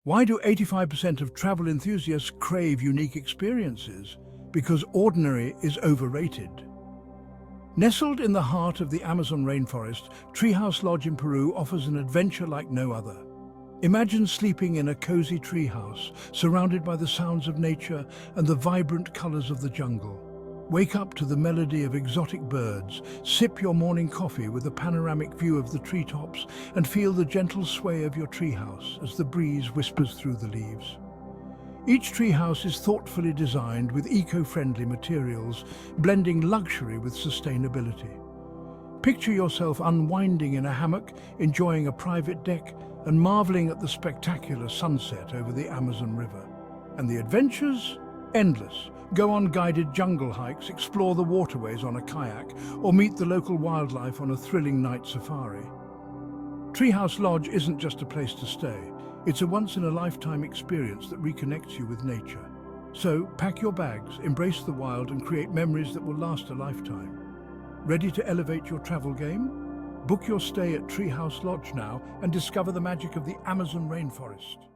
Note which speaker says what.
Speaker 1: Why do 85% of travel enthusiasts crave unique experiences? Because ordinary is overrated. Nestled in the heart of the Amazon rainforest, Treehouse Lodge in Peru offers an adventure like no other. Imagine sleeping in a cozy treehouse, surrounded by the sounds of nature and the vibrant colors of the jungle. Wake up to the melody of exotic birds, sip your morning coffee with a panoramic view of the treetops, and feel the gentle sway of your treehouse as the breeze whispers through the leaves. Each treehouse is thoughtfully designed with eco-friendly materials, blending luxury with sustainability. Picture yourself unwinding in a hammock, enjoying a private deck, and marveling at the spectacular sunset over the Amazon River. And the adventures? Endless. Go on guided jungle hikes, explore the waterways on a kayak, or meet the local wildlife on a thrilling night safari. Treehouse Lodge isn't just a place to stay. It's a once-in-a-lifetime experience that reconnects you with nature. So, pack your bags, embrace the wild, and create memories that will last a lifetime. Ready to elevate your travel game? Book your stay at Treehouse Lodge now and discover the magic of the Amazon rainforest.